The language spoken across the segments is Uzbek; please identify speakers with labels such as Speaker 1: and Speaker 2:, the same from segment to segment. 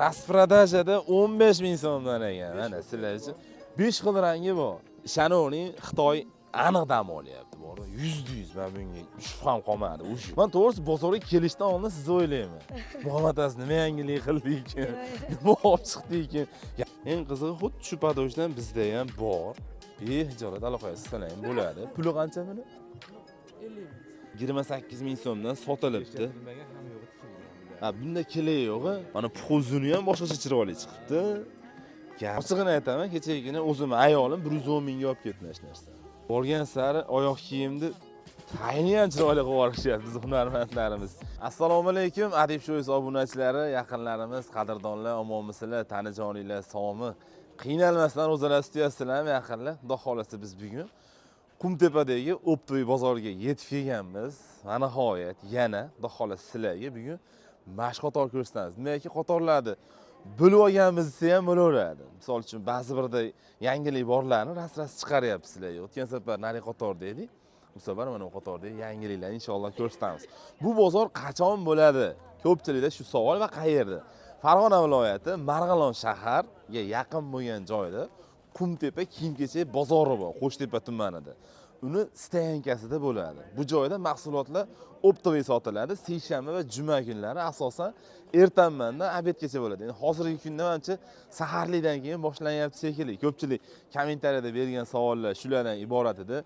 Speaker 1: Rasprodaja 15 ming so'mdan ekan. Mana sizlar uchun 5 xil rangi bor. Shanoning Xitoy aniq dam olyapti. Bor, %100 men bunga shubham qolmadi. Men to'g'risi bozorga kelishdan oldin sizni o'ylayman. Muhammadaz nima yangilik qildi ekan? Nima olib chiqdi ekan? Eng qizig'i xuddi shu padojdan bizda ham bor. Behijolat aloqasiz ham bo'ladi. Puli qancha buni? 28 ming so'mdan sotilibdi. Ha, bunda kile yo'g'i. Mana puxuzuni ham boshqacha chiroyli chiqibdi. Ochig'ini aytaman, kechagina o'zim ayolim 110 mingga olib ketdi shu narsa. Borgan sari oyoq kiyimni tayini ham chiroyli qilib yuborishyapti biz hunarmandlarimiz. Assalomu alaykum, Adib Sho'ys obunachilari, yaqinlarimiz, qadrdonlar, omonmisizlar, tanijoninglar, sog'mi? Qiynalmasdan o'zinglar tutyapsizlarmi, yaqinlar? Xudo xolasa biz bugun Qumtepadagi Optoy bozoriga yetib kelganmiz. Va nihoyat yana xudo xolasa sizlarga bugun mashq qator ko'rsatamiz. Nimaiki qatorlarni bo'lib olganmiz desa ham bo'laveradi. Misol uchun ba'zi birda yangilik borlarni ras-ras chiqaryapmiz sizlarga. O'tgan safar nari qatorda edik. Bu safar mana bu qatorda yangiliklarni inshaalloh ko'rsatamiz. Bu bozor qachon bo'ladi? Ko'pchilikda shu savol va qayerda? Farg'ona viloyati Marg'ilon shaharga yaqin bo'lgan joyda Qumtepa kiyim-kechak bozori bor, Qo'shtepa tumanida. Uni stayankasida bo'ladi. Bu joyda mahsulotlar optoviy sotiladi. Seshanba va juma kunlari asosan ertanmandan obedgacha bo'ladi. Endi hozirgi kunda menimcha saharlikdan keyin boshlanyapti shekilli. Ko'pchilik kommentariyada bergan savollar shulardan iborat edi.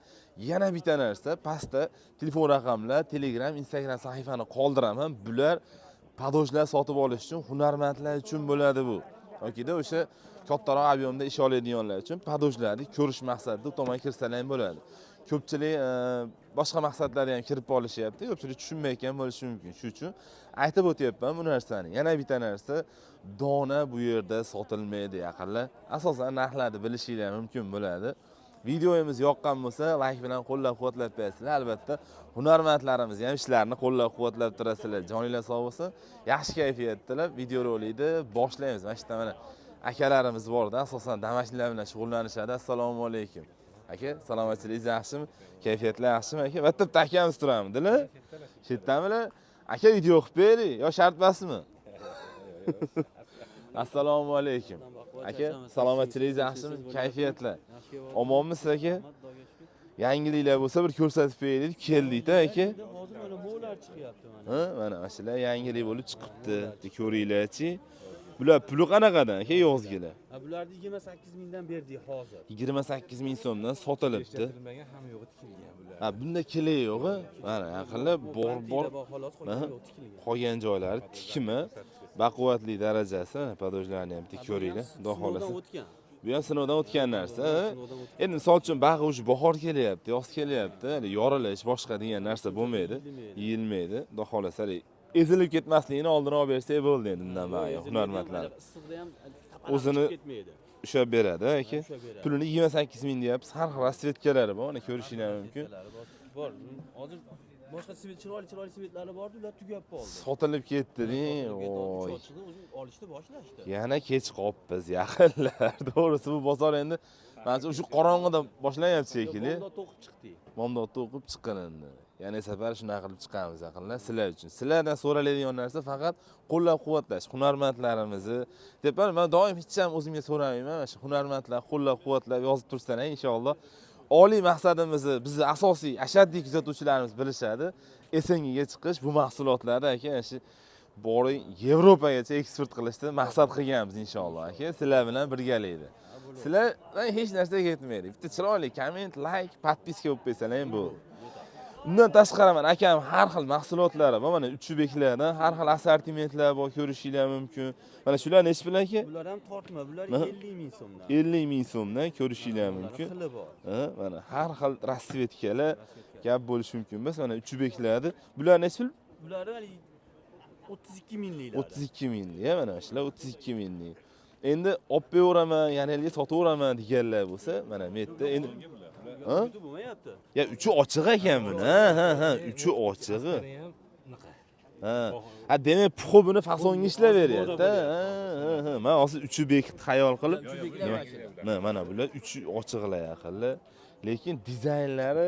Speaker 1: Yana bitta narsa, pastda telefon raqamlar, Telegram, Instagram sahifani qoldiraman. Bular padojlar sotib olish uchun hunarmandlar uchun bo'ladi bu. Yokida o'sha kattaroq ob'yomda ish oladiganlar uchun padojlarni ko'rish maqsadida u tomonga kirsalar ham bo'ladi. Ko'pchilik boshqa maqsadlarga ham kirib olishyapti. Ko'pchilik tushunmayotgan bo'lishi mumkin. Shuning uchun aytib o'tyapman bu narsani. Yana bitta narsa, dona bu yerda sotilmaydi yaqinlar. Asosan narxlarni bilishinglar mumkin bo'ladi. Videomiz yoqqan bo'lsa, like bilan qo'llab-quvvatlab qo'yasizlar. Albatta, hunarmandlarimiz ham ishlarini qo'llab-quvvatlab turasizlar. Joninglar sog' bo'lsin. Yaxshi kayfiyatdalar. Videorolikni boshlaymiz. Mana shu yerda mana akalarimiz borda, asosan damashliklar bilan shug'ullanishadi. Assalomu alaykum. Aka, salomatligingiz yaxshimi? Kayfiyatlar yaxshimi aka? Bitta akamiz turamidlar? Shu yerdamilar? Aka video qilib bering, yo shart basmi? Assalomu alaykum. Aka, salomatligingiz yaxshimi? Kayfiyatlar. Omonmisiz aka? Yangiliklar bo'lsa bir ko'rsatib beraylik, keldik-da aka.
Speaker 2: Hozir mana bo'lar chiqyapti mana.
Speaker 1: Ha, mana shular yangilik bo'lib chiqibdi. Ko'ringlar-chi. Bular puli qanaqadan aka yozgilar?
Speaker 2: Ha, bularni 28 mingdan berdik hozir.
Speaker 1: 28 ming so'mdan sotilibdi.
Speaker 2: Hamma yo'g'i tikilgan bular.
Speaker 1: Ha, bunda kile yo'g'i. Mana yaqinlar bor.
Speaker 2: Xolos qolgan yo'q tikilgan.
Speaker 1: Qolgan joylari tikmi, baquvvatlik darajasi, mana padojlarni ham tik ko'ringlar. Xudo xolasa. Bu ham sinovdan o'tgan narsa. Endi misol uchun bag'i uch bahor kelyapti, yoz kelyapti, yorilish boshqa degan narsa bo'lmaydi, yeyilmaydi. Xudo xolasa ezilib ketmasligini oldini olib bersak bo'ldi endi undan bari hunarmandlar.
Speaker 2: Issiqda ham
Speaker 1: O'zini
Speaker 2: ketmaydi.
Speaker 1: ushlab beradi aka. Pulini 28 ming deyapsiz. Har xil rasvetkalari bor, mana ko'rishingiz mumkin.
Speaker 2: Bor. Hozir boshqa chiroyli svetlari bor, ular tugab qoldi.
Speaker 1: Sotilib ketdi-deng. Voy.
Speaker 2: Olishni boshlashdi.
Speaker 1: Yana kech qolibmiz yaqinlar. To'g'risi bu bozor endi menimcha o'sha qorong'ida boshlanyapti shekilli.
Speaker 2: Momdod o'qib chiqdik.
Speaker 1: Momdodda o'qib chiqqan endi. Yana safar shunaqa qilib chiqamiz yaqinlar sizlar uchun. Sizlardan so'raladigan narsa faqat qo'llab-quvvatlash, hunarmandlarimizni deb men doim hech ham o'zimga so'ramayman. Mana shu hunarmandlar qo'llab-quvvatlab yozib tursalar inshaalloh oliy maqsadimizni bizni asosiy ashaddiy kuzatuvchilarimiz bilishadi. Esengiga chiqish bu mahsulotlarni aka shu boring Yevropagacha eksport qilishni maqsad qilganmiz inshaalloh aka. Sizlar bilan birgalikda. Sizlardan hech narsa ketmaydi. Bitta chiroyli komment, like, podpiska bo'lib qo'ysalar ham bo'ldi. Undan tashqari mana akam har xil mahsulotlari bor. Mana uchbeklardan har xil assortimentlar bor, ko'rishingiz mumkin. Mana shular nechi pul aka?
Speaker 2: Bular ham tortma, bular 50 ming so'mdan.
Speaker 1: 50 ming so'mdan ko'rishingiz mumkin.
Speaker 2: Xili bor.
Speaker 1: Ha, mana har xil rasvetkalar gap bo'lishi mumkin. Biz mana uchbeklarni. Bular nechi pul?
Speaker 2: Bular 32 mingliklar.
Speaker 1: 32 minglik, mana shular 32 minglik. Endi olib beraman, yana elga sotaveraman deganlar bo'lsa, mana bu yerda endi ha?
Speaker 2: Bo'lmayapti.
Speaker 1: Ya uchi ochiq ekan buni. Ha, uchi ochig'i. Ha, demak puxu buni fasonga ishlab beryapti. Ha. Men hozir uchi bekit xayol qilib, mana bular uchi ochiqlar yaqinlar. Lekin dizaynlari,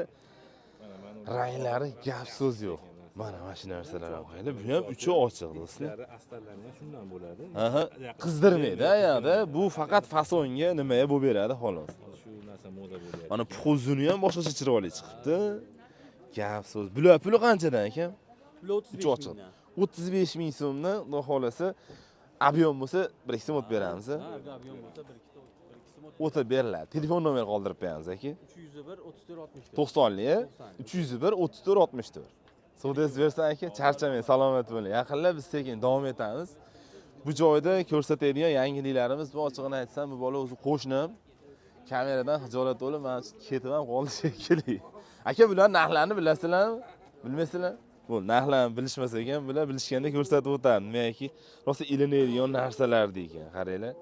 Speaker 1: ranglari gap so'z yo'q. Mana shu narsalar qo'yadi. Bu ham uchi ochiq do'stlar.
Speaker 2: Astarlangan shundan bo'ladi.
Speaker 1: Aha, qizdirmaydi ayada. Bu faqat fasonga nimaga bo'lib beradi xolos.
Speaker 2: Shu narsa moda bo'lyapti.
Speaker 1: Mana puzuni ham boshqacha chiroyli chiqibdi. Gap so'z. Bular puli qanchadan ekan?
Speaker 2: Pul 35 mingdan.
Speaker 1: 35 ming so'mdan, xudo xolasa, ob'yom bo'lsa 1-2 so'm o'tib beramiz.
Speaker 2: Ha, ob'yom bo'lsa 1-2
Speaker 1: O'tib beriladi. Telefon nomer qoldirib qo'yamiz aka.
Speaker 2: 301 34 64.
Speaker 1: 90li 301 34 64. Savdoyingiz bersa aka, charchamang, salomat bo'ling. Yaqinlab biz sekin davom etamiz. Bu joyda ko'rsatadigan yangiliklarimiz, bu ochig'ini aytsam, bu bola o'zi qo'shnim. Kameradan xijolat bo'lib, men ketib ham qoldi shekilli. Aka, bular narxlarni bilasizlarmi? Bilmaysizlar? Bu narxlarni bilishmasa ekan, bular bilishganda ko'rsatib o'tadi. Nimaiki, rosa ilinadigan narsalar ekan, qaranglar.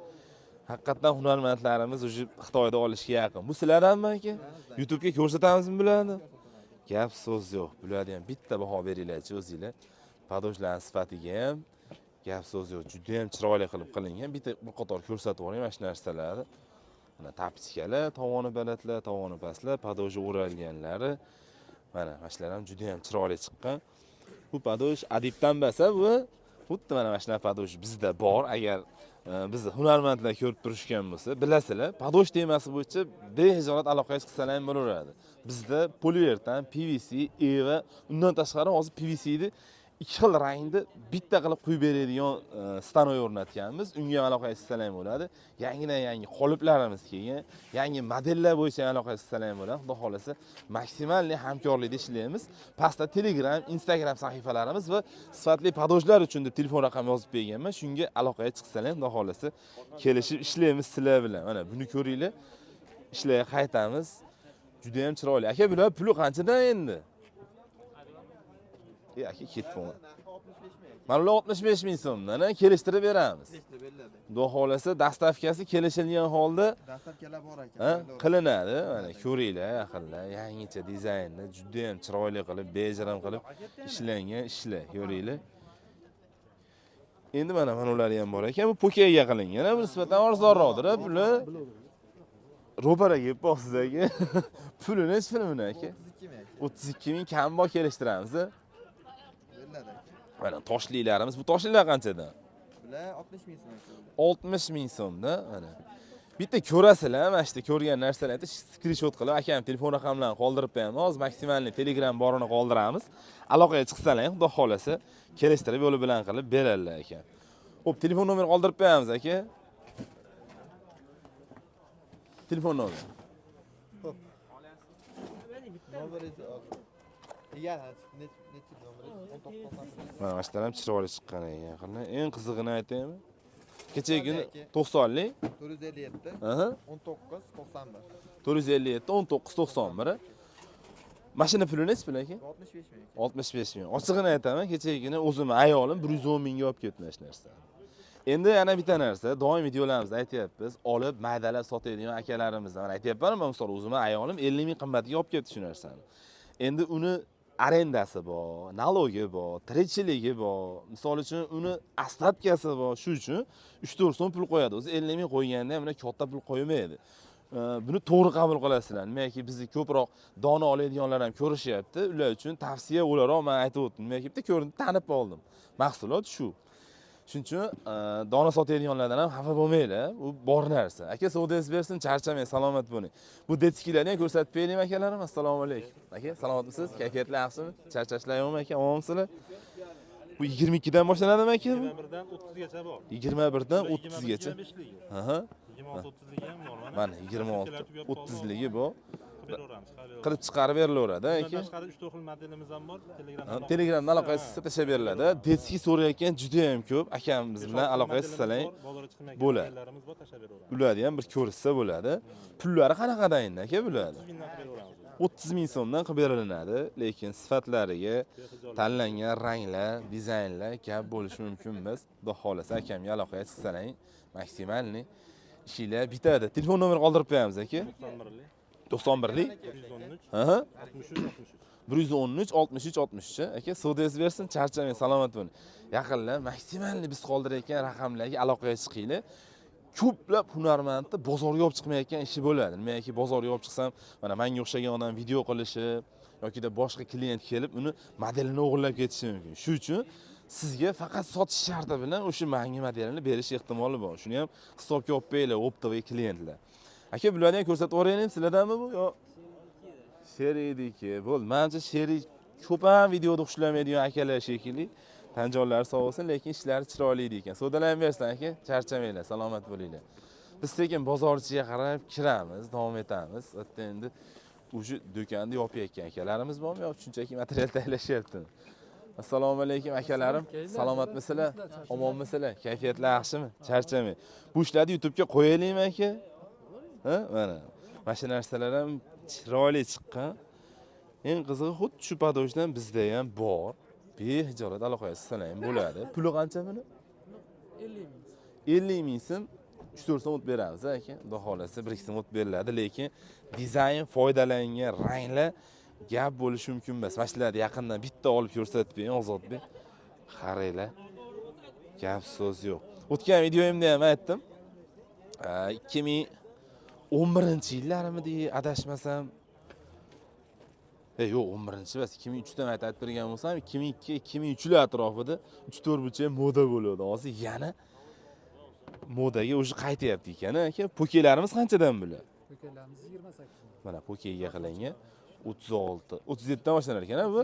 Speaker 1: Haqiqatan hunarmandlarimiz o'sha Xitoyda olishga yaqin. Bu sizlardanmi aka? YouTube'ga ko'rsatamizmi bularni? Gap so'z yo'q. Bularga ham bitta baho beringlar-chi o'zinglar. Padojlarning sifatiga ham gap so'z yo'q. Juda ham chiroyli qilib qilingan. Bitta bir qator ko'rsatib yuboring mana shu narsalarni. Mana tapichkalar, tovoni balandlar, tovoni pastlar, padoji o'ralganlari. Mana shular ham juda ham chiroyli chiqqan. Bu padoj adibdan bo'lsa, bu xuddi mana shunaqa padoj bizda bor. Agar biz hunarmandlar ko'rib turishgan bo'lsa, bilasizlar, padoj temasi bo'yicha behijolat aloqa chiqsalar ham bo'laveradi. Bizda poliuretan, PVC, EVA, undan tashqari hozir PVCni ikki xil rangda bitta qilib quyib beradigan stanoy o'rnatganmiz. Unga aloqa chiqsalar ham bo'ladi. Yangi qoliplarimiz kelgan, yangi modellar bo'yicha aloqa chiqsalar ham bo'ladi. Xudo xolasa, maksimalli hamkorlikda ishlaymiz. Pastda Telegram, Instagram sahifalarimiz va sifatli padojlar uchun da telefon raqami yozib berganman. Shunga aloqaga chiqsalar ham, xudo xolasa, kelishib ishlaymiz sizlar bilan. Mana buni ko'ringlar. Ishlarga qaytamiz. Juda ham chiroyli. Aka, bular puli qanchadan endi? Aka, ketdi. Mana ular 65 ming so'mdan kelishtirib beramiz. Xudo xolasa, dastavkasi kelishilgan holda
Speaker 3: dastavkalar bor ekan.
Speaker 1: qilinadi. Mana ko'ringlar, yaqinlar, yangicha dizaynda, juda ham chiroyli qilib, bejirim qilib ishlangan ishlar, ko'ringlar. Endi mana ular ham bor ekan. Bu pokaga qilingan, bu nisbatan arzonroqdir, bular. Ro'paraga kelib boqsiz aka. Puli necha pul buni aka? 32 ming kam bor kelishtiramiz. Mana toshlilarimiz, bu toshlilar qanchadan?
Speaker 3: Bular 60 ming so'm.
Speaker 1: 60 ming so'mda, mana. Bitta ko'rasizlar, mana shu ko'rgan narsalarni screenshot qilib, akam telefon raqamlarini qoldirib qo'yamiz. Hozir maksimalni Telegram borini qoldiramiz. Aloqaga chiqsalar, xudo xolasa, kelishtirib yo'li bilan qilib beradilar ekan. Xo'p, telefon nomer qoldirib qo'yamiz aka. Telefon nomer.
Speaker 3: Xo'p. Nomeringizni egar, necha nomeringiz?
Speaker 1: Mana shular ham chiroyli chiqqan ekan. Eng qizig'ini aytaymi? Kechagi kuni 90lik
Speaker 3: 457
Speaker 1: aha
Speaker 3: 19 91.
Speaker 1: 457 19 91. Mashina puli necha pul aka?
Speaker 3: 65 ming.
Speaker 1: 65 ming. Ochig'ini aytaman, kechagi kuni o'zim ayolim 110 mingga olib ketdi shu narsani. Endi yana bitta narsa, doim videolarimizda aytyapmiz, olib maydalab sotadigan akalarimizdan aytyapman, men misol o'zim ayolim 50 ming qimmatga olib ketdi shu narsani. Endi uni arendasi bor, nalogi bor, tirikchiligi bor. Misol uchun uni astabkasi bor. Shu uchun 3-4 so'm pul qo'yadi. O'zi 50 ming qo'yganda ham katta pul qo'ymaydi. Buni to'g'ri qabul qilasizlar. Nimaiki bizni ko'proq dona oladiganlar ham ko'rishyapti. Ular uchun tavsiya o'laroq men aytib o'tdim. Nimaiki bitta ko'rinib tanib oldim. Mahsulot shu. Shuning uchun dona sotadiganlardan ham xafa bo'lmanglar. U bor narsa. Aka, savdoyingiz bersin, charchamang, salomat bo'ling. Bu detskilarni ham ko'rsatib beraymi akalarim? Assalomu alaykum. Aka, salomatmisiz? Kayfiyatlar yaxshimi? Charchashlar yo'qmi aka? Omonmisizlar? Bu 22 dan boshlanadimi aka?
Speaker 4: 21 dan 30 gacha bor.
Speaker 1: 21 dan 30 gacha.
Speaker 4: Aha. 26 30ligi ham bor
Speaker 1: mana 26 30ligi bu.
Speaker 4: beraveramiz.
Speaker 1: Qilib chiqarib berilaveradi aka.
Speaker 4: Bundan tashqari 3-4 xil modelimiz ham bor.
Speaker 1: Telegramdan aloqa qilsa tashlab beriladi. Detski so'rayotgan juda ham ko'p. Akamiz bilan aloqa qilsalar bo'ladi.
Speaker 4: Bor, tashlab beraveramiz.
Speaker 1: Ularni ham bir ko'rishsa bo'ladi. Pullari qanaqadan endi aka bularni? 30 ming so'mdan qilib berilinadi, lekin sifatlariga tanlangan ranglar, dizaynlar gap bo'lishi mumkin emas. Xudo xolasa akamga aloqaga chiqsalaring, maksimalni ishinglar bitadi. Telefon nomer qoldirib qo'yamiz aka. 91lik
Speaker 4: 113
Speaker 1: aha
Speaker 4: 63 63.
Speaker 1: 113 63 63 aka, savdoyingiz bersin, charchamang, salomat bo'ling. Yaqinlar maksimalni biz qoldirayotgan raqamlarga aloqaga chiqinglar. Ko'plab hunarmandni bozorga olib chiqmayotgan ishi bo'ladi. Nimaiki bozorga olib chiqsam, mana menga o'xshagan odam video qilishi yoki boshqa klient kelib uni modelini o'g'irlab ketishi mumkin. Shuning uchun sizga faqat sotish sharti bilan o'sha yangi modelini berish ehtimoli bor. Shuni ham hisobga olib qo'yinglar, optoviy klientlar. Aka, bularni ham ko'rsatib o'raylik, sizlardanmi bu yo? Sheridiki. Bo'ldi. Menimcha Sherik ko'p ham videoda xushlamaydigan akalar shekilli. Tanjonlari sog' bo'lsin, lekin ishlari chiroyli ekan. Sodalaversin aka, charchamanglar, salomat bo'linglar. Biz sekin bozorchiga qarab kiramiz, davom etamiz. Hatto endi o'sha do'konni yopayotgan akalarimiz bormi yo shunchaki material tayyorlashyaptimi? Assalomu alaykum akalarim. Salomatmisizlar? Omonmisizlar? Kayfiyatlar yaxshimi? Charchamang. Bu ishlarni YouTube'ga qo'yaylikmi aka? Ha? Mana. Mana narsalar ham chiroyli chiqqan. Eng qizig'i xuddi shu padojdan bizda ham bor. Behijolat aloqangiz sanayim bo'ladi. Puli qancha buni? 50 ming so'm. 3-4 so'm o'tib beramiz aka. Xudo xolasa 1-2 so'm o'tib beriladi, lekin dizayn, foydalangan ranglar gap bo'lishi mumkin emas. Mana shularni yaqindan bitta olib ko'rsatib bering, Ozodbek. Qaranglar. Gap so'z yo'q. O'tgan videoyimda ham aytdim. 2011-yillarimi adashmasam, yo'q, 11-chi emas, 2003dan aytib turgan bo'lsam, 2002-2003 atrofida 3-4 burchak moda bo'ladi. Hozir yana modaga o'sha qaytyapti ekan aka. Pokelarimiz qanchadan bular?
Speaker 5: Pokelarimiz 28.
Speaker 1: Mana pokega qilingan 36, 37 dan boshlanar ekan bu.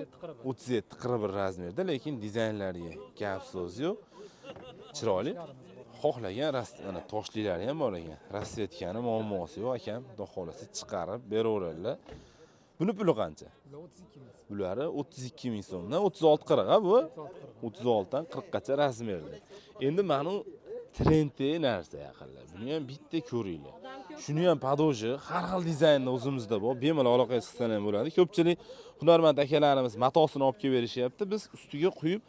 Speaker 1: 37-41 razmerda, lekin dizaynlariga gap so'z yo'q. Chiroyli. Xohlagan mana toshlilari ham bor ekan. Rasvetkani muammosi yo'q akam. Xudo xolasa chiqarib beraveradilar. Buni puli qancha?
Speaker 5: 32 ming.
Speaker 1: Bulari 32 ming so'mdan 36-40 ha bu. 36 dan 40 gacha razmerda. Endi mana trendli narsa yaqinlar. Buni ham bitta ko'ringlar. Shuni ham padoji har xil dizaynda o'zimizda bor. Bemalol aloqangiz qilsa ham bo'ladi. Ko'pchilik hunarmand akalarimiz matosini olib kelib berishyapti. Biz ustiga quyib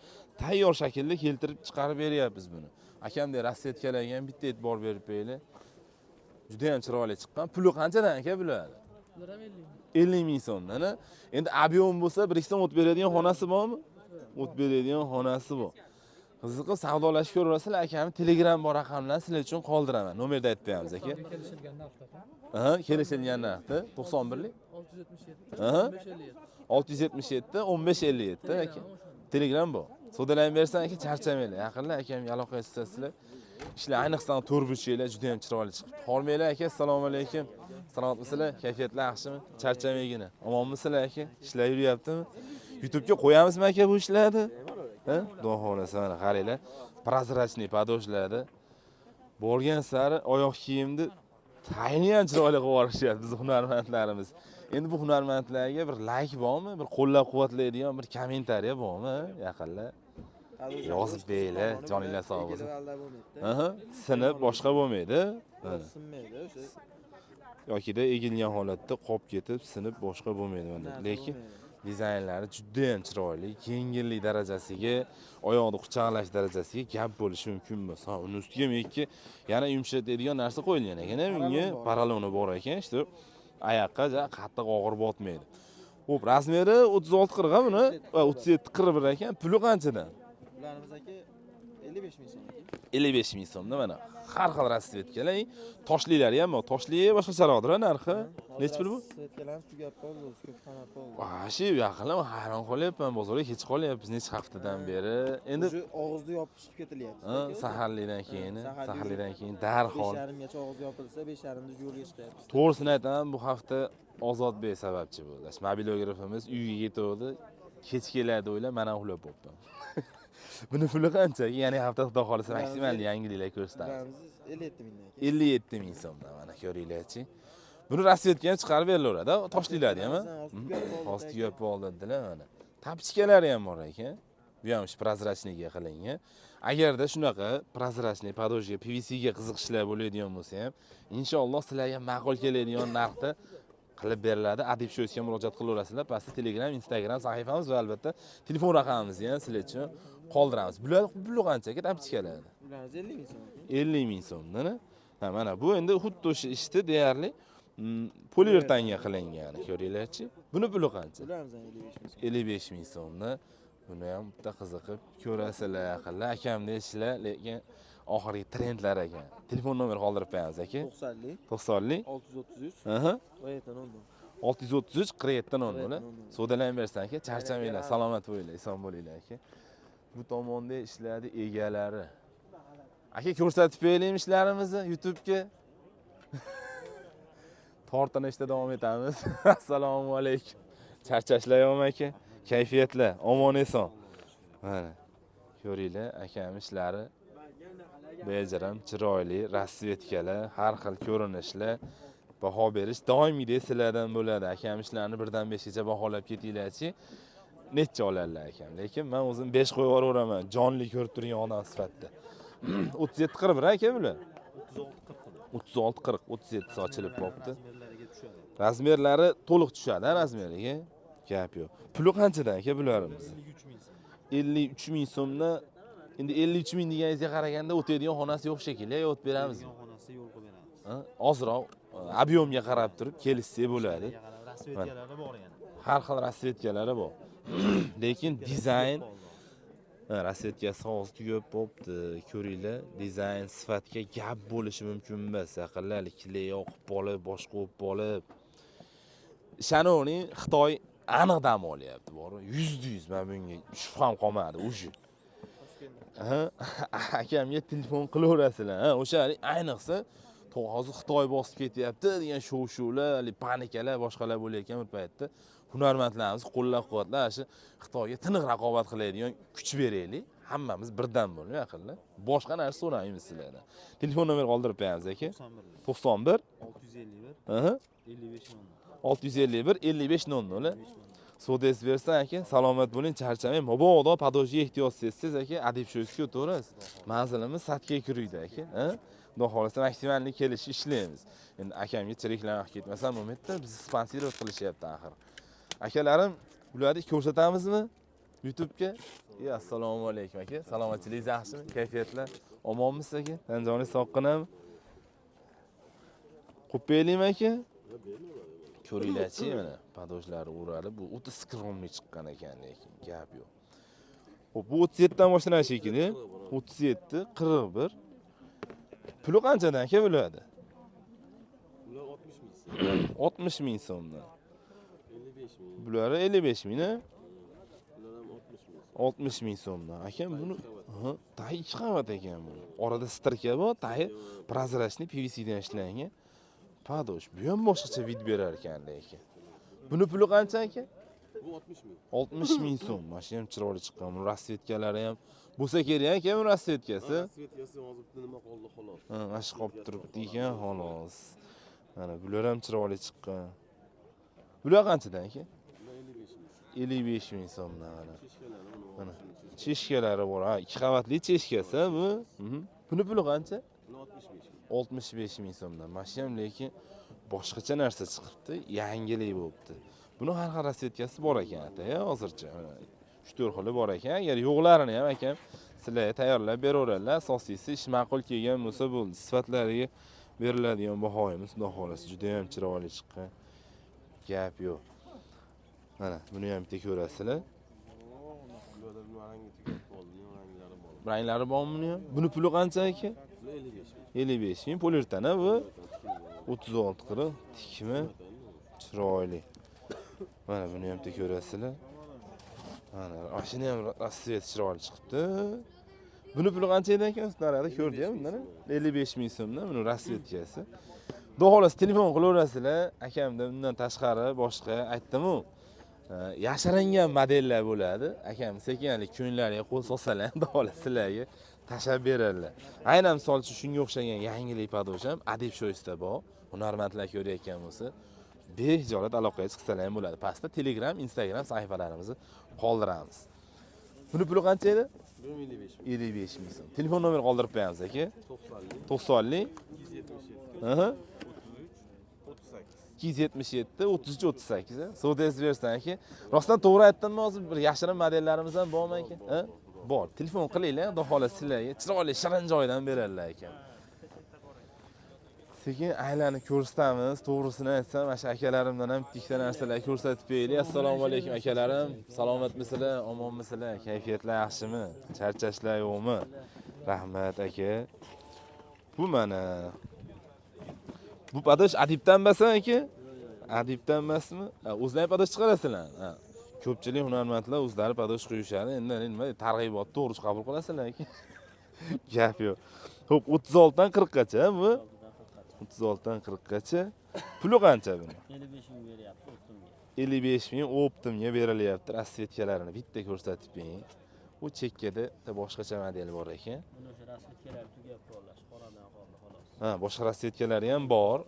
Speaker 1: tayyor shaklda keltirib chiqarib beryapmiz buni. Akamdek rasvetkalarga ham bitta e'tibor berib qo'yinglar. Juda ham chiroyli chiqqan. Puli qanchadan aka bular? 50 ming so'mdan. Endi ob'yom bo'lsa 1-2 so'm o'tib beradigan xonasi bormi? O'tib beradigan xonasi bor. Qiziqib savdolashib ko'rasizlar, akamning Telegram bor raqamlarini sizlar uchun qoldiraman. Nomerda aytib beramiz aka.
Speaker 5: Kelishilgan narxda.
Speaker 1: Aha, kelishilgan narxda 91lik. 677 1557 aka. Telegram bor. Sodalaversan aka, charchamanglar. Yaqinlar akam aloqa qilsizlar. Ishlar ayniqsa to'rburchaklar juda ham chiroyli chiqib. Hormanglar aka, assalomu alaykum. Salomatmisizlar? Kayfiyatlar yaxshimi? Charchamaygina. Omonmisizlar aka? Ishlar yuryaptimi? YouTube'ga qo'yamizmi aka bu ishlarni? Ha? Xudo xolasa mana qaranglar. Prozrachniy padojlarda borgan sari oyoq kiyimni tayini ham chiroyli qilib yuborishyapti biz hunarmandlarimiz. Endi bu hunarmandlarga bir like bormi? Bir qo'llab-quvvatlaydigan bir kommentariya bormi? Yaqinlar. Yozib beringlar, joninglar sog' bo'lsin. Aha, sinib boshqa bo'lmaydi.
Speaker 3: Sinmaydi o'sha.
Speaker 1: Yokida egilgan holatda qolib ketib, sinib boshqa bo'lmaydi mana. Lekin dizaynlari juda ham chiroyli, yengillik darajasiga, oyoqni quchoqlash darajasiga gap bo'lishi mumkin emas. Ha, uni ustiga menki yana yumshatadigan narsa qo'yilgan ekan, bunga paraloni bor ekan, işte oyoqqa qattiq og'ir botmaydi. Xo'p, razmeri 36-40 ha buni, 37-41 ekan. Puli qanchadan?
Speaker 3: Ularimiz aka 55 ming so'm.
Speaker 1: 55 ming so'mda mana har xil rasvetkalar, toshlilari ham bor. Toshli boshqacharoqdir narxi. Nech pul bu?
Speaker 3: Rasvetkalarni tugab qoldi, ko'p qanot qoldi.
Speaker 1: Vashi yaqinlar hayron qolyapman, bozorga kech qolyapmiz necha haftadan beri. Endi
Speaker 3: shu og'izni yopishib ketilyapti.
Speaker 1: saharlikdan keyin darhol
Speaker 3: 5:30 gacha og'iz yopilsa 5:30da yo'lga chiqyapmiz.
Speaker 1: to'g'risini aytaman, bu hafta Ozodbek sababchi bo'ldi. Mobilografimiz uyiga yetdi. Kech keladi o'ylab, mana uxlab qoldim. Buni puli qancha? Ya'ni hafta xudo xolasa maksimal yangiliklar ko'rsatamiz.
Speaker 3: 57 mingdan.
Speaker 1: 57 ming so'mdan mana ko'ringlarchi. Buni rasvetkani chiqarib berilaveradi, toshlilarni ham. Ostiga yopib oldilar mana. Tapchkalari ham bor ekan. Bu ham prozrachniga qilingan. Agarda shunaqa prozrachniy padojga, PVC ga qiziqishlar bo'ladigan bo'lsa ham, inshaalloh sizlarga ma'qul keladigan narxda qilib beriladi. Adib sho'siga murojaat qilaverasizlar. Pastda Telegram, Instagram sahifamiz va albatta telefon raqamimizni ham sizlar uchun qoldiramiz. Bular puli qanchaga tapchkaladi?
Speaker 3: Ularimiz 50 ming so'm.
Speaker 1: 50 ming so'mdan. Ha, mana bu endi xuddi o'sha ishni deyarli poliuretanga qilingan, ko'ringlarchi. Buni puli qancha?
Speaker 3: Ularimiz 55 ming so'm.
Speaker 1: 55 ming so'mda. Buni ham bitta qiziqib ko'rasizlar yaqinlar. Akamda ishlar, lekin oxirgi trendlar ekan. Telefon nomeri qoldirib qo'yamiz aka.
Speaker 3: 90lik
Speaker 1: 90lik
Speaker 3: 633
Speaker 1: aha
Speaker 3: va 10.
Speaker 1: 633 47 00.
Speaker 3: 47
Speaker 1: Savdolanversin aka, charchamanglar, salomat bo'linglar, eson bo'linglar aka. Bu tomonda ishladi egalari. Aka ko'rsatib beraylik ishlarimizni YouTube'ga. Tortinishda davom etamiz. Assalomu alaykum. Charchashlar yo'qmi aka? Kayfiyatlar, omon eson. Mana ko'ringlar, akamiz ishlari bejirim, chiroyli, rasvetkalar, har xil ko'rinishlar, baho berish doimiy sizlardan bo'ladi. Akamiz ishlarni 1dan 5 gacha baholab ketinglarchi. Necha oladilar akam. Lekin men o'zim 5 qo'yib yuboraman, jonli ko'rib turgan odam sifatida. 37 41 aka bular. 36 40 37 sochilib qolibdi. Razmerlari to'liq tushadi, razmeriga. Gap yo'q. Puli qanchadan aka bularimiz? 53 ming so'mdan. Endi 53 ming deganingizga qaraganda o'tadigan xonasi yo'q shekilli, o'tib beramizmi?
Speaker 3: xonasi yo'l qo'yib beramiz.
Speaker 1: Ozroq объемga qarab turib kelishsa bo'ladi.
Speaker 3: Rasvetkalari bor yana.
Speaker 1: Har xil rasvetkalari bor. Lekin dizayn rasvetkasi hozir tugab bo'libdi. Ko'ringlar, dizayn sifatga gap bo'lishi mumkin emas. Aqllar kley yoqib olib, boshqa olib olib. Shanoni Xitoy aniq dam olyapti, bor. 100% men bunga shubham qolmadi o'sha. Akamga telefon qilaverasizlar. O'sha ayniqsa hozir Xitoy bosib ketyapti degan shov-shuvlar, panikalar, boshqalar bo'layotgan bir paytda hunarmandlarimiz qo'llab-quvvatlab shu Xitoyga tiniq raqobat qiladigan kuch beraylik. Hammamiz birdan bo'lib aqllar. Boshqa narsa so'ramaymiz sizlardan. Telefon nomer qoldirib qo'yamiz aka. 91 651 55 00. Sodes bersan aka, salomat bo'ling, charchamang. Mabodo padojga ehtiyoj sezsiz aka, adib sho'yga o'tirasiz. Manzilimiz Satga kiruydi aka, Xudo xolasa maksimalni kelish ishlaymiz. Endi akamga chiriklanib ketmasam, umidda biz sponsor qilishyapti axir. Akalarim, ularni ko'rsatamizmi YouTube'ga? Assalomu alaykum aka. Salomatchilik yaxshimi? Kayfiyatlar omonmisiz aka? Tanjoningiz sog'qinami? Qo'paylikmi aka? Ko'ringlarchi, mana padojlari o'ralib, bu 30 skromli chiqqan ekan, lekin gap yo'q. Xo'p, bu 37 dan boshlanar shekilli. 37 41. Puli qanchadan aka bo'ladi?
Speaker 6: Bular 60 ming so'm.
Speaker 1: 60 ming so'mdan.
Speaker 6: 55 ming.
Speaker 1: Bular 55 ming,
Speaker 6: Bular ham 60 ming.
Speaker 1: 60 ming so'mdan. Akam buni, tayi 2 qavat ekan buni. Orada stirka bor, tayi prozrachniy PVC dan ishlangan. Padoj, bu ham boshqacha vid berar ekan lekin. Buni puli qancha aka?
Speaker 6: Bu 60 ming.
Speaker 1: 60 ming so'm. Mana ham chiroyli chiqqan. Bu rasvetkalari ham bo'lsa kerak ekan, bu rasvetkasi.
Speaker 6: Rasvetkasi hozir nima qoldi xolos.
Speaker 1: Mana shu qolib turibdi ekan, xolos. Mana bular ham chiroyli chiqqan. Bular qanchadan aka?
Speaker 6: Bular 55 ming.
Speaker 1: 55 ming so'mdan mana.
Speaker 6: Cheshkalari
Speaker 1: Mana cheshkalari bor. Ha, 2 qavatli cheshkasi bu. Buni puli qancha?
Speaker 6: Bular 65 ming.
Speaker 1: 65 ming so'mdan. Mana shu ham lekin boshqacha narsa chiqibdi, yangilik bo'libdi. Buni har xil rasvetkasi bor ekan ata, hozircha. 3-4 xili bor ekan. Agar yo'qlarini ham akam sizlarga tayyorlab beraveradilar. Asosiysi ish ma'qul kelgan bo'lsa bo'ldi. Sifatlariga beriladigan bahoyimiz xudo xolasa juda ham chiroyli chiqqan. Gap yo'q. Mana buni ham bitta ko'rasizlar.
Speaker 6: Bularda bu rangi tugab qoldi, ranglari bor.
Speaker 1: Ranglari bormi buni ham? Buni puli qancha aka?
Speaker 6: Bular 55 ming.
Speaker 1: 55 ming poliuretana bu. 36 qira, tikmi? Chiroyli. Mana buni ham bitta ko'rasizlar. Mana mashina ham rasvet chiroyli chiqibdi. Buni puli qancha edi ekan? Narada ko'rdi-ya bundan. 55 ming so'mdan buni rasvetkasi. Xudo xolasa telefon qilaverasizlar. Akamda bundan tashqari boshqa aytdim-ku. Yashiringan modellar bo'ladi. Akam sekinlik ko'nglariga qo'l solsalar, xudo xolasa sizlarga tashab beradilar. Aynan misol uchun shunga o'xshagan yangilik padoj ham adib sho'ysda bor. Hunarmandlar ko'rayotgan bo'lsa, behijolat aloqaga chiqsalar ham bo'ladi. Pastda Telegram, Instagram sahifalarimizni qoldiramiz. Buni puli qancha edi?
Speaker 6: Bu 55 ming.
Speaker 1: 55 ming so'm. Telefon nomer qoldirib qo'yamiz aka.
Speaker 6: 90
Speaker 1: 90 277 33 38. Savdoysiz bersan aka. Rostdan to'g'ri aytdimmi hozir bir yashirin modellarimiz ham bormi aka? Bor. Telefon qilinglar, xudo xolasa sizlarga chiroyli shirin joydan beradilar ekan. Sekin aylanib ko'rsatamiz. To'g'risini aytsam, mana shu akalarimdan ham bitta narsalar ko'rsatib beraylik. Assalomu alaykum akalarim. Salomatmisizlar? Omonmisizlar? Kayfiyatlar yaxshimi? Charchashlar yo'qmi? Rahmat aka. Bu mana bu padoj adibdan basan aka? adibdan emasmi? O'zlaring padosh chiqarasizlar. Ha. Ko'pchilik hunarmandlar o'zlari padosh qo'yishadi. Endi nima targ'ibot to'g'ri qabul qilasizlar lekin. Gap yo'q. Xo'p, 36 dan 40 gacha bu. 36 dan 40 gacha. Puli qancha buni?
Speaker 2: 55 ming beryapti, o'ttimga.
Speaker 1: 55 ming optimga berilyapti. Rasvetkalarini bitta ko'rsatib bering. U chekkada boshqacha model bor ekan.
Speaker 2: Buni o'sha rasvetkalar tugab qoldi, qoradan qoldi xolos.
Speaker 1: Ha, boshqa rasvetkalari ham bor.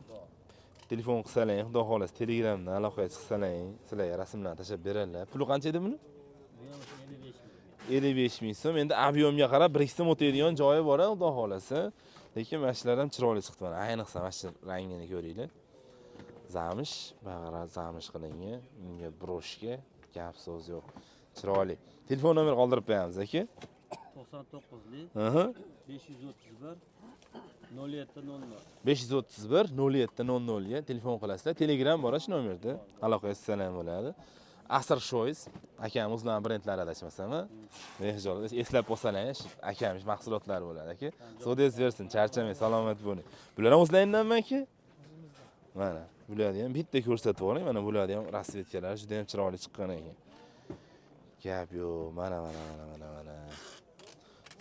Speaker 1: Telefon qilsalaring, xudo xolos, Telegramdan aloqaga chiqsalaring, sizlarga rasmlarni tashlab beradilar. Puli qancha edi buni?
Speaker 2: Bu ham o'sha 55 ming.
Speaker 1: 55 ming so'm. Endi aviomga qarab bir ikki o'taydigan joyi bor, xudo xolasa. Lekin mashlar ham chiroyli chiqdi mana. Ayniqsa mash rangini ko'ringlar. Zamish, bag'ra zamish qilingan, unga broshka, gap so'z yo'q. Chiroyli. Telefon nomer qoldirib qo'yamiz aka.
Speaker 2: 99lik
Speaker 1: Aha.
Speaker 2: 531 0700.
Speaker 1: 531 0700 ga telefon qilasizlar. Telegram bor shu nomerda. Aloqaga chiqsalaring bo'ladi. Asr Shoes akamiz o'zlarining brendlari adashmasam, behijolat eslab qolsalaring, akamiz mahsulotlari bo'ladi aka. So'dingiz bersin, charchamang, salomat bo'ling. Bular ham o'zlaringdanmi aka? Mana, bularni ham bitta ko'rsatib oling. Mana bularni ham rasvetkalar juda ham chiroyli chiqqan ekan. Gap yo'q. Mana.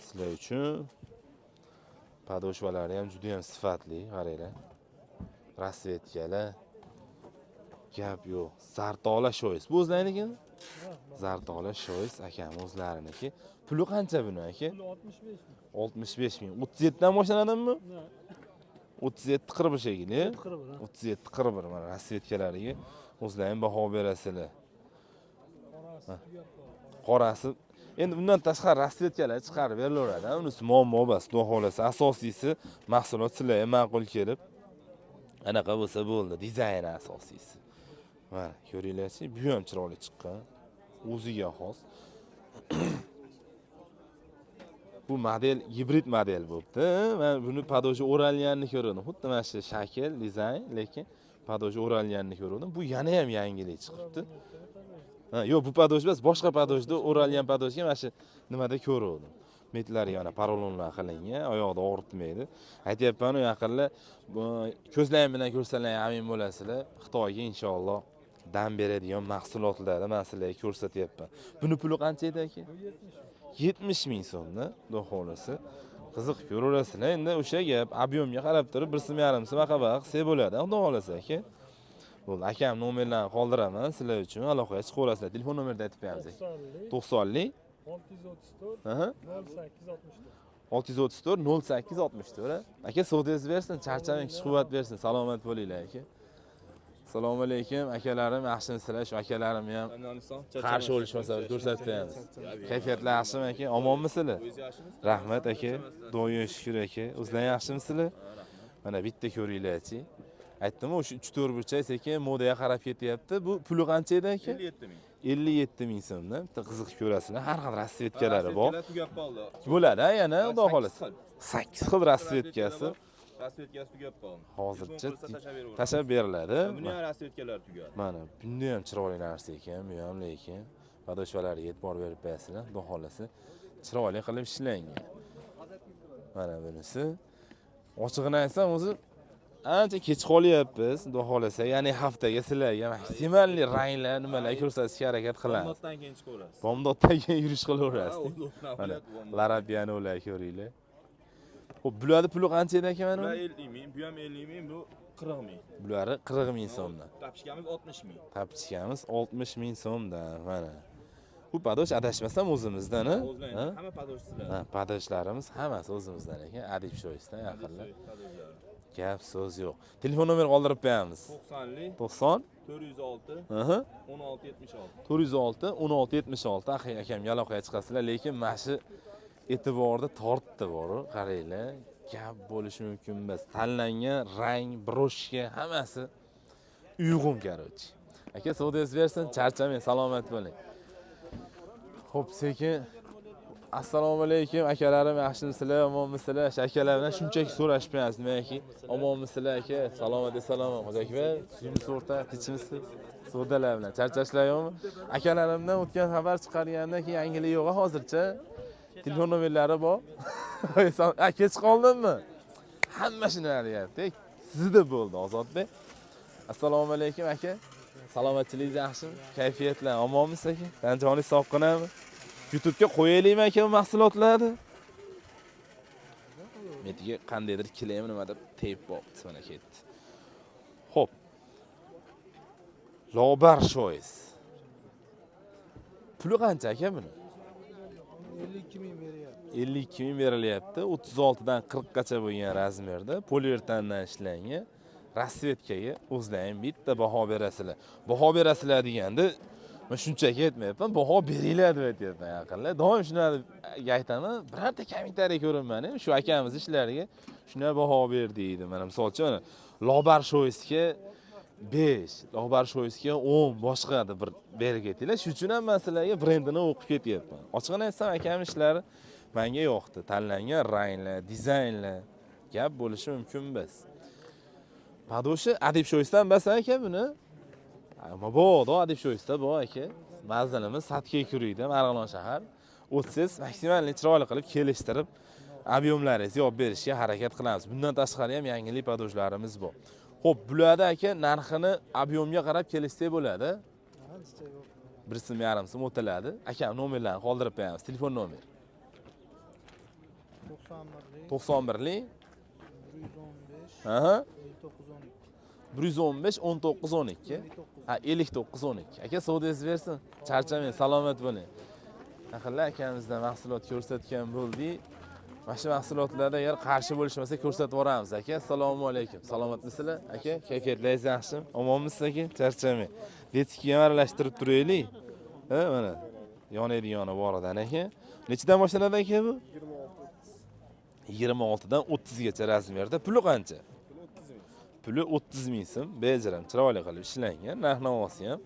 Speaker 1: Sizlar uchun padoshvalari ham juda ham sifatli, qaranglar. Rasvetkalar. Gap yo'q. Zartola Shoes. Bu o'zlaringizmi? Zartola Shoes akam o'zlariniki. Puli qancha buni aka?
Speaker 5: Puli 65 ming.
Speaker 1: 65 ming. 37 dan boshlanadimi? 37 40 shekilli. 37 41 mana rasvetkalariga o'zlaring baho berasizlar. Qorasi. Endi bundan tashqari rasvetkalar chiqarib berilaveradi. Unisi muammo emas, xudo xolasa. Asosiysi mahsulot sizlarga ma'qul kelib, anaqa bo'lsa bo'ldi. Dizayn asosiysi. Mana ko'ringlarchi, bu ham chiroyli chiqqan. O'ziga xos. Bu model gibrid model bo'pti. Men buni padoji o'ralganini ko'rdim. Xuddi mana shu shakl, dizayn, lekin padoji o'ralganini ko'rdim. Bu yana ham yangilik chiqibdi. Ha, yo'q, bu padoj emas, boshqa padojda o'ralgan padojga mana shu nimada ko'rdim. Metlari yana parolonlar qilingan, oyoqda og'ritmaydi. Aytayapman, u yaqinlar ko'zlaring bilan ko'rsalaring amin bo'lasizlar. Xitoyga inshaalloh dam beradigan mahsulotlarni men sizlarga ko'rsatyapman. Buni puli qancha edi aka? 70 ming so'mda, xudo xolasa. Qiziq ko'raverasizlar. Endi o'sha gap, ob'yomga qarab turib 1.5 so'm aqaba qilsa bo'ladi, xudo xolasa aka. Bo'ldi, akam nomerlarini qoldiraman sizlar uchun, aloqaga chiqaverasizlar. Telefon nomerni aytib beramiz. 90lik
Speaker 5: 634
Speaker 1: aha
Speaker 5: 0864.
Speaker 1: 634 0864. Aka savdingiz bersin, charchamang, kuch-quvvat bersin. Salomat bo'linglar aka. Assalomu alaykum akalarim, yaxshimisizlar? Shu akalarim ham qarshi olishmasa ko'rsatib beramiz. Kayfiyatlar yaxshimi aka? Omonmisizlar? Rahmat aka. Doim shukr aka. O'zlaring yaxshimisizlar? Mana bitta ko'ringlarchi. Aytdim, o'sha 3-4 burchak sekin modaga qarab ketyapti. Bu puli qancha edi aka?
Speaker 4: 57 ming.
Speaker 1: 57 ming so'mda. Bitta qiziq ko'rasizlar. Har xil rasvetkalari bor.
Speaker 4: Tugab qoldi.
Speaker 1: Bo'ladi, yana xudo xolasa. 8 xil rasvetkasi.
Speaker 4: Rasvetkasi tugab qoldi.
Speaker 1: Hozircha tashab beriladi.
Speaker 4: Buni ham rasvetkalar tugadi.
Speaker 1: Mana, bunda ham chiroyli narsa ekan, bu ham lekin padoshvalariga e'tibor berib qo'yasizlar. Xudo xolasa chiroyli qilib ishlangan. Mana bunisi. Ochig'ini aytsam, o'zi ancha kech qolyapmiz, xudo xolasa. Ya'ni haftaga sizlarga maksimalli ranglar, nimalar ko'rsatishga harakat qilamiz.
Speaker 4: Bomdoddan keyin chiqaverasiz.
Speaker 1: Bomdoddan keyin yurish qilaverasiz. Mana Larabiyani ular ko'ringlar. Xo'p, bularni puli qancha edi aka mana?
Speaker 4: Bu 50 ming, bu ham 50 ming, bu 40 ming.
Speaker 1: Bulari 40 ming so'mdan.
Speaker 4: Tapishkamiz 60 ming.
Speaker 1: Tapishkamiz 60 ming so'mdan, mana. Bu padosh adashmasam o'zimizdan, ha?
Speaker 4: O'zlaring hamma padoshchilar.
Speaker 1: Ha, padoshlarimiz hammasi o'zimizdan ekan, Adib Shoesdan yaqinlar. Gap so'z yo'q. Telefon nomer qoldirib qo'yamiz.
Speaker 4: 90lik
Speaker 1: 90
Speaker 4: 406
Speaker 1: aha
Speaker 4: 1676.
Speaker 1: 406 1676 akamga aloqaga chiqasizlar, lekin mana shu e'tiborda tortdi bor, qaranglar. Gap bo'lishi mumkin emas. Tanlangan rang, broshka hammasi uyg'un karochi. Aka savdingiz bersin, charchamang, salomat bo'ling. Xo'p, sekin assalomu alaykum akalarim, yaxshimisizlar, omonmisizlar? Akalar bilan shunchaki so'rashib qo'yamiz, nimaiki? Omonmisizlar aka? Salomat, Xo'jakbar. Suyimiz o'rta, tinchmisiz? Savdolar bilan charchashlar yo'qmi? Akalarimdan o'tgan xabar chiqargandan keyin yangilik yo'q hozircha. Telefon nomerlari bor. Kech qoldimmi? Hamma shuni deyapti. Sizda bo'ldi, Ozodbek. Assalomu alaykum aka. Salomatchilingiz yaxshimi? Kayfiyatlar omonmisiz aka? Tanjoningiz sog'qinami? YouTube'ga qo'yaylikmi aka bu mahsulotlarni? Metiga qandaydir kilaymi nima deb teyp bo'pti, mana ketdi. Xo'p. Lobar shoyiz. Puli qancha aka buni?
Speaker 5: 52 ming beryapti.
Speaker 1: 52 ming berilyapti. 36 dan 40 gacha bo'lgan razmerda poliuretandan ishlangan. Rasvetkaga o'zlaring bitta baho berasizlar. Baho berasizlar deganda men shunchaki aytmayapman, baho beringlar deb aytyapman yaqinlar. Doim shuni aytaman, birorta kommentariy ko'rinmani, shu akamiz ishlariga shuna baho ber deydi. Mana misol uchun Lobar shoyisga 5, Lobar shoyisga 10 boshqa bir berib ketinglar. Shu uchun ham men sizlarga brendini o'qib ketyapman. Ochiqni aytsam, akam ishlari menga yoqdi. Tanlangan ranglar, dizaynlar gap bo'lishi mumkin emas. Padoshi adib shoyisdan bas aka buni. Mabodo adib shoyisda bu aka. Manzilimiz Satga Kuriyda, Marg'ilon shahar. O'tsiz maksimalni chiroyli qilib kelishtirib, ob'yomlaringizni olib berishga harakat qilamiz. Bundan tashqari ham yangilik padoshlarimiz bor. Xo'p, bularda aka narxini ob'yomga qarab kelishsak bo'ladi.
Speaker 5: Ancha yo'q.
Speaker 1: 1.5 so'm o'tiladi. Aka nomerlarni qoldirib qo'yamiz. Telefon nomer. 91lik
Speaker 5: 115
Speaker 1: Aha.
Speaker 5: 912.
Speaker 1: 115 19 12. Ha, 59 12. Aka savdoyingiz bersin. Charchamang, salomat bo'ling. Aqlli akamizdan mahsulot ko'rsatgan bo'ldik. Mana shu mahsulotlarda agar qarshi bo'lishmasa ko'rsatib yuboramiz aka. Assalomu alaykum. Salomatmisizlar? Aka, kayfiyatlaringiz yaxshimi? Omonmisiz aka? Charchamang. Detskiga aralashtirib turaylik. Ha, mana. Yonaydigani bor ekan aka. Nechidan boshlanadi aka bu? 26 dan 30 gacha razmerda. Puli qancha? Puli 30 ming so'm. Bejirim, chiroyli qilib ishlangan. Narx-navosi ham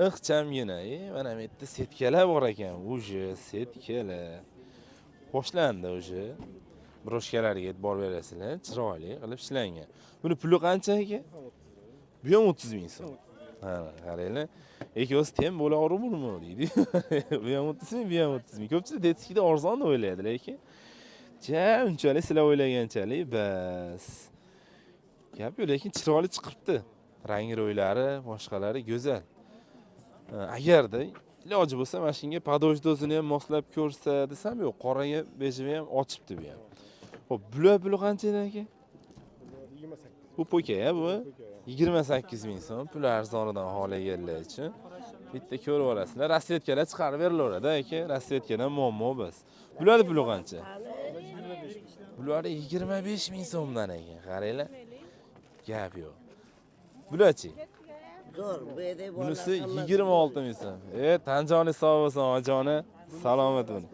Speaker 1: ixchamgina. Mana bu yerda setkalar bor ekan. Uje setkalar. Boshlandi uje. Broshkalarga e'tibor berasizlar. Chiroyli qilib ishlangan. Buni puli qancha aka? Bu ham 30 ming so'm. Ha, qaranglar. Ikkosi teng bo'lavermi deydi. Bu ham 30 ming, bu ham 30 ming. Ko'pchilik detskida arzon deb o'ylaydi, lekin unchalik sizlar o'ylaganchalik bas. Gap yo'q, lekin chiroyli chiqibdi. Rang-ro'ylari, boshqalari go'zal. Agarda iloji bo'lsa, mana shunga padoj dozini ham moslab ko'rsa desam, yo'q, qoraga bejimi ham ochibdi bu ham. Xo'p, bular puli qancha edi aka? 28. Bu po'ka-ya bu. 28 ming so'm. Pul arzonidan xohlaganlar uchun bitta ko'rib olasizlar. Rasvetkalar chiqarib berilaveradi aka. Rasvetkadan muammo bas. Bularning puli qancha? Bular 25 ming so'mdan ekan. Qaranglar. Gap yo'q. Bularchi?
Speaker 7: Zo'r, bu yerda bor.
Speaker 1: Bunisi 26 ming so'm. Tanjoningiz sog' bo'lsin, ojoni. Salomat bo'ling.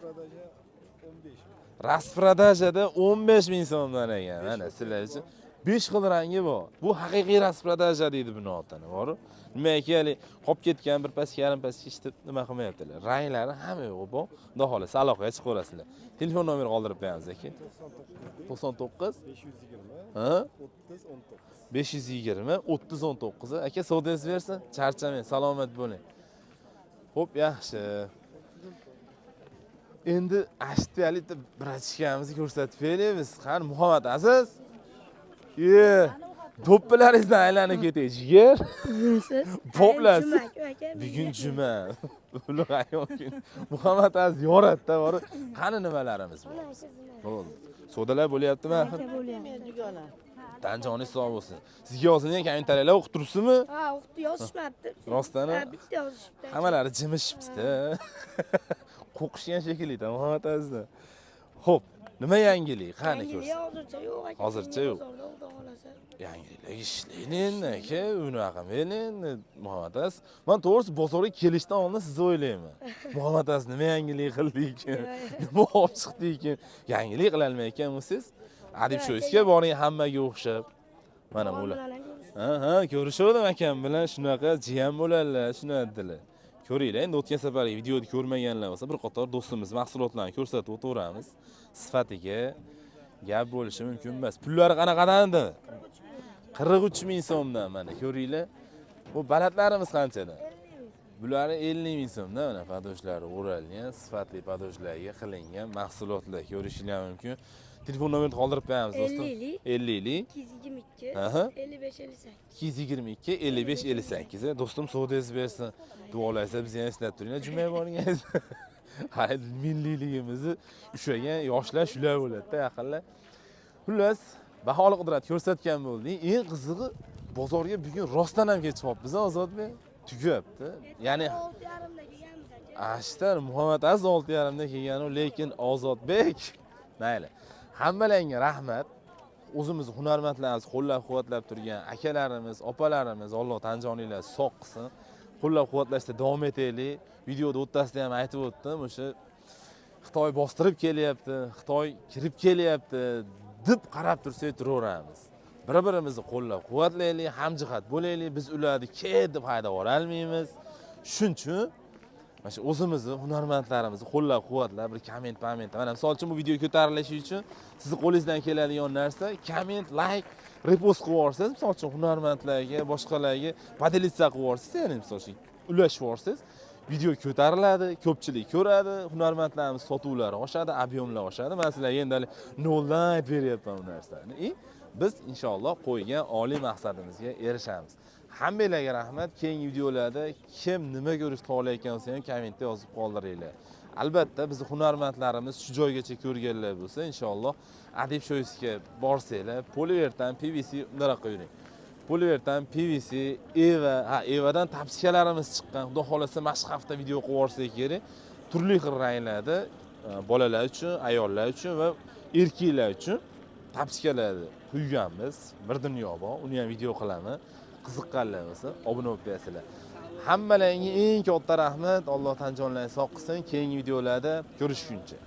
Speaker 1: Rasprodajada 15 ming so'mdan ekan. Mana sizlar uchun 5 xil rangi bor. Bu haqiqiy rasprodaja deydi buni otani, bor-ku. Nimaga hali qolib ketgan bir pas, yarim pas ishni nima qilmayaptilar. Ranglari hamma yo'q bor. Xudo xolasa aloqaga chiqib olasizlar. Telefon nomeri qoldirib qo'yamiz aka. 99 520 ha? 520 30 19. Aka savdoyingiz bersin. Charchamang, salomat bo'ling. Xo'p, yaxshi. Endi ashtiyalida brachkamizni ko'rsatib beramiz. Qani Muhammad Aziz? Do'ppalaringizdan aylanib ketay, jigar. Poplasiz. Bugun juma. Ulug' ayom kuni. Muhammad Aziz yoratda bor. Qani nimalarimiz bor? Bo'ldi. Sodalar bo'lyaptimi? Tanjoningiz sog' bo'lsin. Sizga yozilgan kommentariyalar o'qib turibsizmi?
Speaker 8: Ha, o'qib yozishmabdi.
Speaker 1: Rostdan?
Speaker 8: Ha, bitta yozishibdi.
Speaker 1: Hammalari jimishibdi. Qo'qishgan shekilli-da Muhammad Azizdan. Xo'p, nima yangilik? Qani ko'rsin.
Speaker 8: Hozircha yo'q aka.
Speaker 1: Hozircha yo'q. Yangilik ishlaynin aka, unaqa menen Muhammad Aziz. Men to'g'risi bozorga kelishdan oldin sizni o'ylayman. Muhammad Aziz nima yangilik qildi ekan? Nima olib chiqdi ekan? Yangilik qila olmayotgan bo'lsangiz, adib sho'isga boring hammaga o'xshab. Mana bular. Ha, ko'rishdim akam bilan shunaqa jiyan bo'ladilar, shuni dedilar. Ko'ringlar, endi o'tgan safar videoni ko'rmaganlar bo'lsa, bir qator do'stimiz mahsulotlarni ko'rsatib o'tiraveramiz. Sifatiga gap bo'lishi mumkin emas. Pullari qanaqadan edi? 43 ming so'mdan mana ko'ringlar. Bu balatlarimiz qanchadan? Bular 50 ming so'mdan mana padoshlari o'ralgan, sifatli padoslarga qilingan mahsulotlar ko'rishingiz mumkin. Telefon nomerini qoldirib qo'yamiz do'stlar.
Speaker 8: 50lik
Speaker 1: 50lik
Speaker 8: 222 222
Speaker 1: Aha.
Speaker 8: 55 58.
Speaker 1: 222 55 58. Do'stim savdoyingiz bersin. Duolaysa biz yana eslab turinglar jumaga borganingiz. Hay milliyligimizni ushlagan yoshlar shular bo'ladi-da yaqinlar. Xullas, baholi qudrat ko'rsatgan bo'lding. Eng qizig'i bozorga bugun rostdan ham kechibmiz, Ozodbek. Tugabdi. Ya'ni
Speaker 8: 6:30da kelganmiz aka.
Speaker 1: Ashtar Muhammad Az 6:30da kelgan, lekin Ozodbek mayli. Hammalarga rahmat. O'zimizni hunarmandlarimiz qo'llab-quvvatlab turgan akalarimiz, opalarimiz, Alloh tan joninglar sog' qilsin. Qo'llab-quvvatlashda davom etaylik. Videoda o'rtasida ham aytib o'tdim, o'sha Xitoy bostirib kelyapti, Xitoy kirib kelyapti deb qarab tursak turaveramiz. Bir-birimizni qo'llab-quvvatlaylik, hamjihat bo'laylik. Biz ularni ket deb haydab yubora olmaymiz. Shuning uchun mana shu o'zimizni hunarmandlarimizni qo'llab-quvvatlab bir komment. Mana misol uchun bu video ko'tarilishi uchun sizni qo'lingizdan keladigan narsa komment, like, repost qilib yuborsangiz, misol uchun hunarmandlarga, boshqalarga podelitsa qilib yuborsangiz, ya'ni misol uchun ulashib yuborsangiz, video ko'tariladi, ko'pchilik ko'radi, hunarmandlarimiz sotuvlari oshadi, ob'yomlar oshadi. Men sizlarga endi noldan aytib beryapman bu narsani. Biz inshaalloh qo'ygan oliy maqsadimizga erishamiz. Hammanglarga rahmat. Keyingi videolarda kim nima ko'rish xohlayotgan bo'lsa ham kommentda yozib qoldiringlar. Albatta biz hunarmandlarimiz shu joygacha ko'rganlar bo'lsa, inshaalloh Adib Shoysga borsanglar, Polivertan, PVC unaqa qo'ying. Polivertan, PVC, Evadan tapsikalarimiz chiqqan. Xudo xolasa mashq hafta video qilib yuborsak kerak. Turli xil ranglarda bolalar uchun, ayollar uchun va erkaklar uchun tapsikalarni quyganmiz. Bir dunyo bor. Uni ham video qilaman. Qiziqqanlar bo'lsa obuna bo'lib qo'yasizlar. Hammalarga eng katta rahmat. Alloh tan jonlarini sog' qilsin. Keyingi videolarda ko'rishguncha.